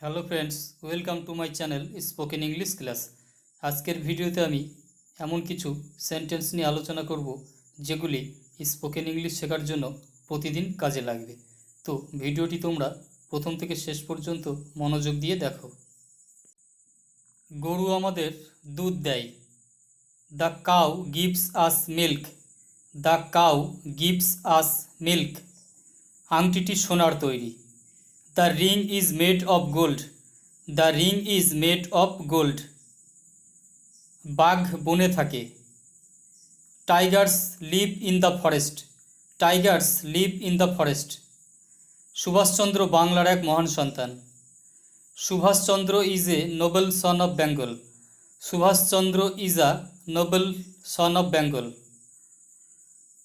Hello friends, welcome to my channel spoken English class. আজকের ভিডিওতে আমি এমন কিছু সেন্টেন্স নিয়ে আলোচনা করব যেগুলি স্পোকেন ইংলিশ শেখার জন্য প্রতিদিন কাজে লাগবে। তো ভিডিওটি তোমরা প্রথম থেকে শেষ পর্যন্ত মনোযোগ দিয়ে দেখো। গরু আমাদের দুধ দেয়। The cow gives us milk. The cow gives us milk. আংটিটি সোনার তৈরি। The ring is made of gold. The ring is made of gold. বাঘ বনে থাকে। Tigers live in the forest. Tigers live in the forest. Subhash Chandra বাংলার এক মহান সন্তান। Subhash Chandra is a noble son of Bengal. Subhash Chandra is a noble son of Bengal.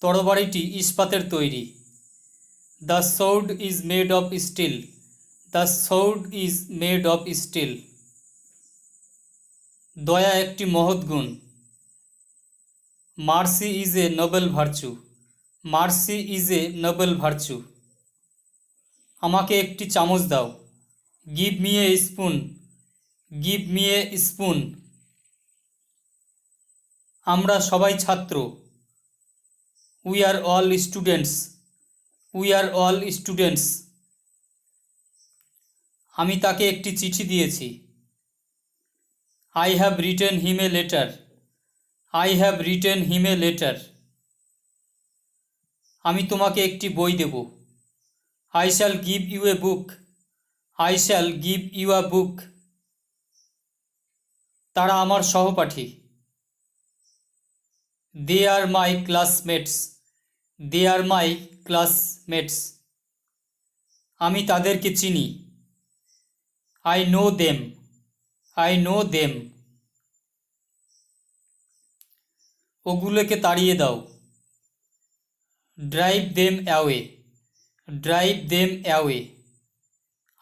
তরবারিটি ইস্পাতের তৈরি। The sword is made of still. The sword is made of steel. দয়া একটি মহৎ গুণ। Mercy is a noble virtue. Mercy is a noble virtue. আমাকে একটি চামচ দাও। Give me a spoon. Give me a spoon. আমরা সবাই ছাত্র। We are all students. We are all students. আমি তাকে একটি চিঠি দিয়েছি। I have written him a letter. I have written him a letter. আমি তোমাকে একটি বই দেব। I shall give you a book. I shall give you a book. তারা আমার সহপাঠী। They are my classmates. They are my classmates. আমি তাদেরকে চিনি। I know them. I know them. ওগুলোকে তাড়িয়ে দাও। Drive them away. Drive them away.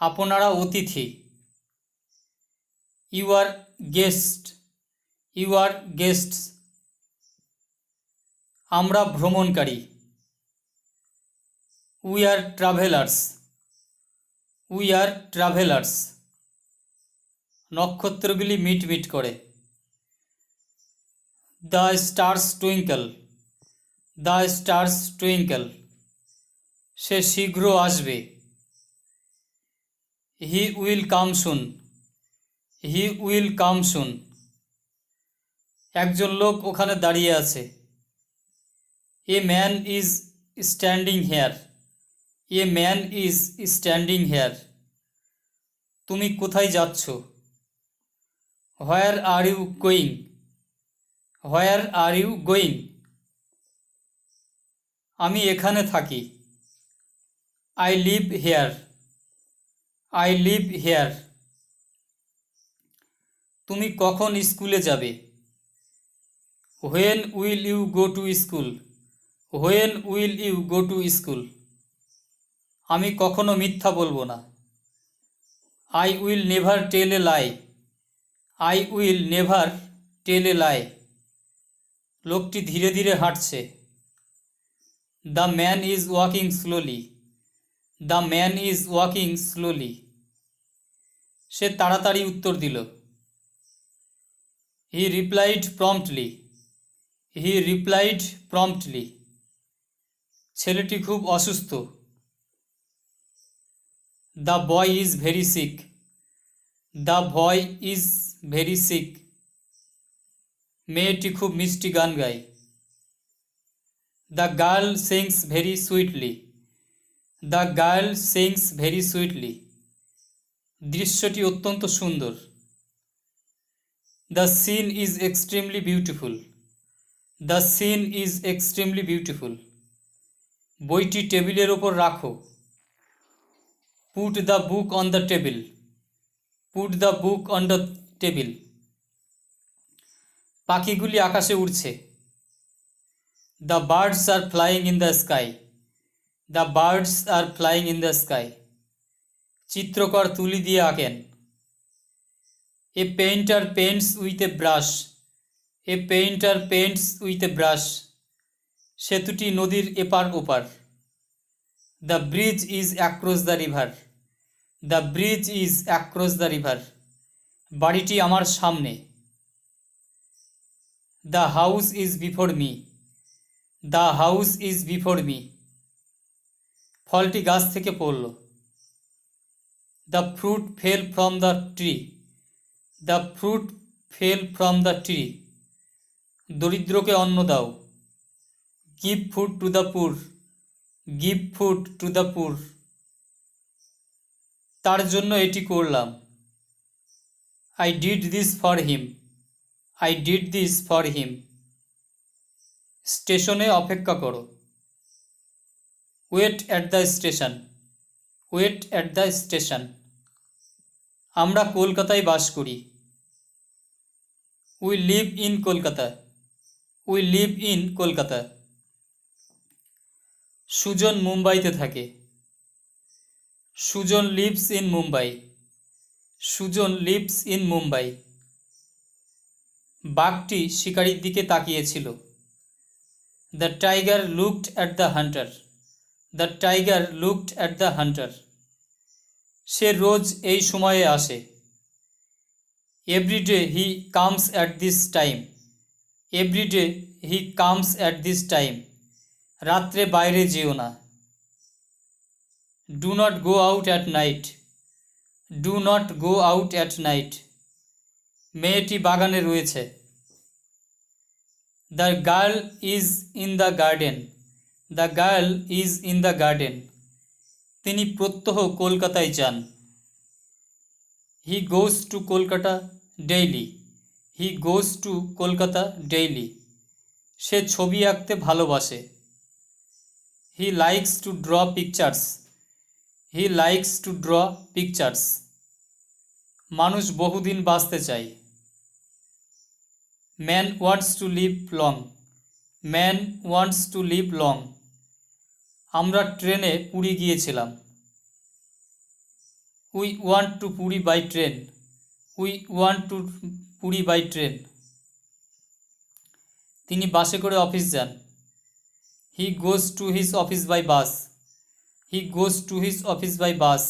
আপনারা অতিথি। You are guest. You are guests. আমরা ভ্রমণকারী। We are travellers. We are travellers. নক্ষত্রগুলি মিটমিট করে। The stars twinkle. The stars twinkle. সে শীঘ্র আসবে। He will come soon. He will come soon. একজন লোক ওখানে দাঁড়িয়ে আছে। A man is standing here. A man is standing here. তুমি কোথায় যাচ্ছ? Where are you going? Where are you going? আমি এখানে থাকি। I live here. I live here. তুমি কখন স্কুলে যাবে? When will you go to school? When will you go to school? আমি কখনো মিথ্যা বলবো না। I will never tell a lie. I will never tell a lie. লোকটি ধীরে ধীরে হাঁটছে। The man is walking slowly. The man is walking slowly. সে তাড়াতাড়ি উত্তর দিল। He replied promptly. He replied promptly. ছেলেটি খুব অসুস্থ। The boy is very sick. The boy is very sick. মেয়েটি খুব মিষ্টি গান গায়। The girl sings very sweetly. The girl sings very sweetly. দৃশ্যটি অত্যন্ত সুন্দর। The scene is extremely beautiful. The scene is extremely beautiful. বইটি টেবিলের ওপর রাখো। Put the book on the table. Put the book on the table. পাখিগুলি আকাশে উড়ছে। The birds are flying in the sky. The birds are flying in the sky. চিত্রকর তুলি দিয়ে আঁকেন। A painter paints with a brush. A painter paints with a brush. সেতুটি নদীর এপার ওপার। The bridge is across the river. The bridge is across the river, বাড়িটি আমার সামনে। The house is before me, the house is before me, ফলটি গাছ থেকে পড়ল। The fruit fell from the tree, the fruit fell from the tree, দরিদ্রকে অন্ন দাও। গিভ ফুড টু দ্য পুর, give food to the poor, তার জন্য এটি করলাম। I did this for him, I did this for him, স্টেশনে অপেক্ষা করো। Wait at the station, wait at the station, আমরা কলকাতায় বাস করি। We live in Kolkata, we live in Kolkata, Sujan মুম্বাইতে থাকে। Sujan lives in Mumbai, Sujan lives in Mumbai, বাঘটি শিকারীর দিকে তাকিয়েছিল। The tiger looked at the hunter, the tiger looked at the Hunter, সে রোজ এই সময়ে আসে। Everyday he comes at this time, everyday he comes at this time, রাত্রে বাইরে যেও না। Do not go out at night, do not go out at night, মেয়েটি বাগানে রয়েছে। The girl is in the garden, the girl is in the garden, তিনি প্রত্যহ কলকাতায় যান। He goes to Kolkata daily, he goes to Kolkata daily, সে ছবি আঁকতে ভালোবাসে। He likes to draw pictures, he likes to draw pictures, মানুষ বহুদিন বাঁচতে চায়। Man wants to live long, man wants to live long, আমরা ট্রেনে পুরী গিয়েছিলাম। We want to Puri by train, we want to Puri by train, তিনি বাসে করে অফিস যান। He goes to his office by bus, he goes to his office by bus,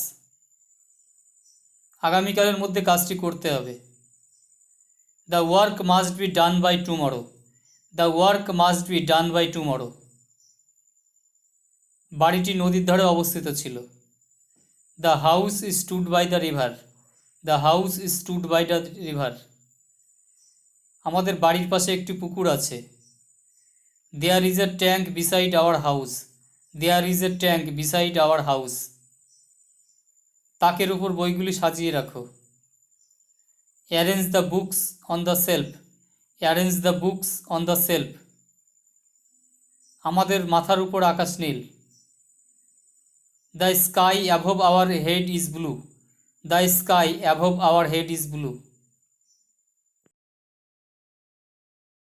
আগামীকালের মধ্যে কাজটি করতে হবে। The work must be done by tomorrow, the work must be done by tomorrow, বাড়িটি নদীর ধারে অবস্থিত ছিল। The house stood by the river, the house stood by the river, আমাদের বাড়ির পাশে একটি পুকুর আছে। There is a tank beside our house, there is a tank beside our house, তাকের উপর বইগুলি সাজিয়ে রাখো। Arrange the books on the shelf, arrange the books on the shelf, আমাদের মাথার উপর আকাশ নীল। The sky above our head is blue, the sky above our head is blue,